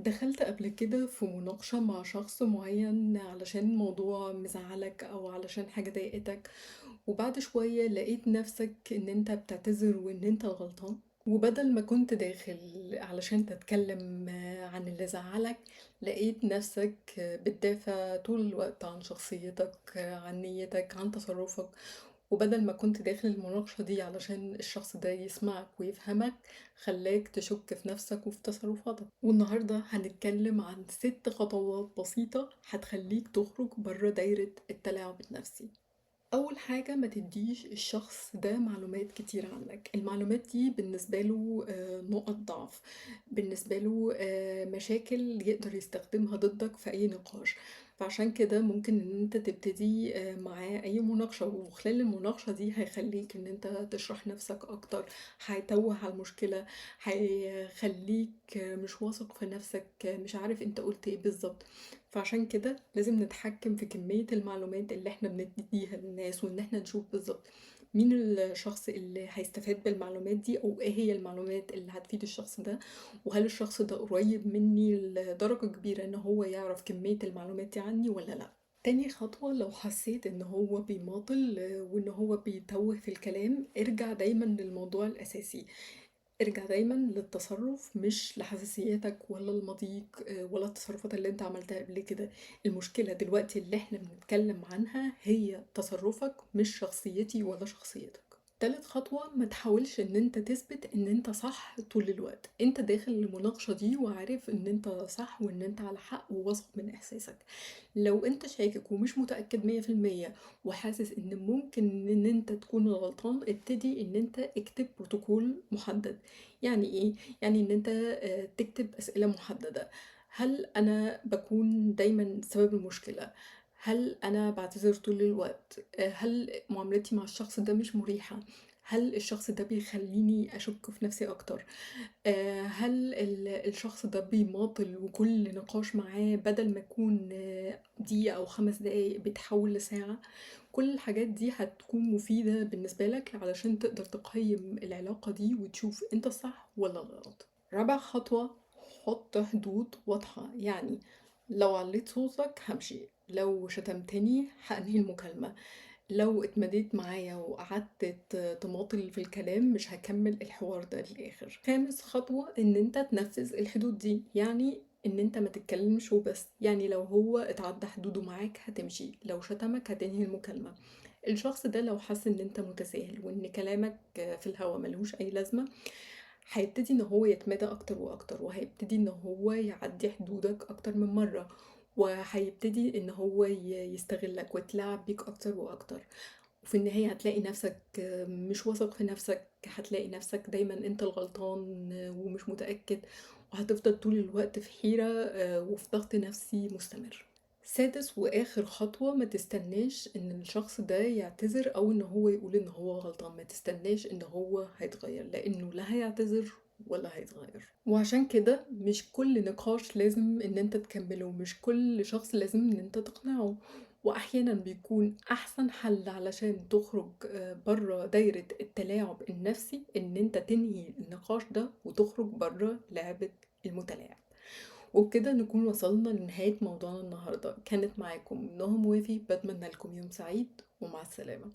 دخلت قبل كده في مناقشة مع شخص معين علشان موضوع مزعلك أو علشان حاجة ضايقتك، وبعد شوية لقيت نفسك إن أنت بتعتذر وإن أنت الغلطان، وبدل ما كنت داخل علشان تتكلم عن اللي زعلك، لقيت نفسك بتدافع طول الوقت عن شخصيتك، عن نيتك، عن تصرفك. وبدل ما كنت داخل المناقشة دي علشان الشخص ده يسمعك ويفهمك، خلاك تشك في نفسك وفي تصرفاتك. والنهاردة هنتكلم عن 6 خطوات بسيطة هتخليك تخرج بره دايرة التلاعب النفسي. أول حاجة، ما تديش الشخص ده معلومات كتير عنك. المعلومات دي بالنسبة له نقط ضعف، بالنسبة له مشاكل يقدر يستخدمها ضدك في أي نقاش. فعشان كده ممكن ان انت تبتدي معاه اي مناقشة، وخلال المناقشة دي هيخليك ان انت تشرح نفسك اكتر، هيتوه على المشكلة، هيخليك مش واثق في نفسك، مش عارف انت قلت ايه بالظبط. فعشان كده لازم نتحكم في كمية المعلومات اللي احنا بنديها للناس، وان احنا نشوف بالظبط مين الشخص اللي هيستفاد بالمعلومات دي، او ايه هي المعلومات اللي هتفيد الشخص ده، وهل الشخص ده قريب مني لدرجة كبيرة ان هو يعرف كمية المعلومات دي عني ولا لا. تاني خطوة، لو حسيت ان هو بيماطل وان هو بيتوه في الكلام، ارجع دايما للموضوع الاساسي. ارجع دايما للتصرف مش لحساسياتك ولا المضيق ولا التصرفات اللي انت عملتها قبل كده. المشكلة دلوقتي اللي احنا بنتكلم عنها هي تصرفك مش شخصيتي ولا شخصيتك. تالت خطوة، ما تحاولش ان انت تثبت ان انت صح طول الوقت. انت داخل المناقشة دي وعارف ان انت صح وان انت على حق وواثق من احساسك. لو انت شاكك ومش متأكد 100% وحاسس ان ممكن ان انت تكون غلطان، ابتدي ان انت اكتب بروتوكول محدد. يعني ايه؟ يعني ان انت تكتب اسئلة محددة. هل انا بكون دايما سبب المشكلة؟ هل انا بعتذر طول الوقت؟ هل معاملتي مع الشخص ده مش مريحة؟ هل الشخص ده بيخليني اشك في نفسي اكتر؟ هل الشخص ده بيماطل وكل نقاش معاه بدل ما يكون دقيقة أو 5 دقايق بيتحول لساعة؟ كل الحاجات دي هتكون مفيدة بالنسبة لك علشان تقدر تقيم العلاقة دي وتشوف انت صح ولا غلط. رابع خطوة، حط حدود واضحة. يعني لو عليت صوتك همشي، لو شتمتني هأنهي المكالمة، لو اتمديت معايا وقعدت تماطل في الكلام مش هكمل الحوار ده للآخر. خامس خطوة، ان انت تنفذ الحدود دي. يعني ان انت ما تتكلمش وبس. يعني لو هو اتعدى حدوده معاك هتمشي، لو شتمك هتنهي المكالمة. الشخص ده لو حس ان انت متساهل وان كلامك في الهوا ملهوش اي لازمة، هيبتدي ان هو يتمادى اكتر واكتر، وهيبتدي ان هو يعدي حدودك اكتر من مرة، وهيبتدي ان هو يستغلك ويتلاعب بيك اكتر واكتر. وفي النهاية هتلاقي نفسك مش واثق في نفسك، هتلاقي نفسك دايما انت الغلطان ومش متأكد، وهتفضل طول الوقت في حيرة وفي ضغط نفسي مستمر. سادس واخر خطوة، ما تستناش ان الشخص ده يعتذر او ان هو يقول ان هو غلطان. ما تستناش ان هو هيتغير، لانه لا هيعتذر ولا هيتغير. وعشان كده مش كل نقاش لازم ان انت تكمله، مش كل شخص لازم ان انت تقنعه. واحيانا بيكون احسن حل علشان تخرج بره دايرة التلاعب النفسي ان انت تنهي النقاش ده وتخرج بره لعبة المتلاعب. وبكده نكون وصلنا لنهاية موضوعنا النهاردة. كانت معاكم نهى موافي، بتمنى لكم يوم سعيد ومع السلامة.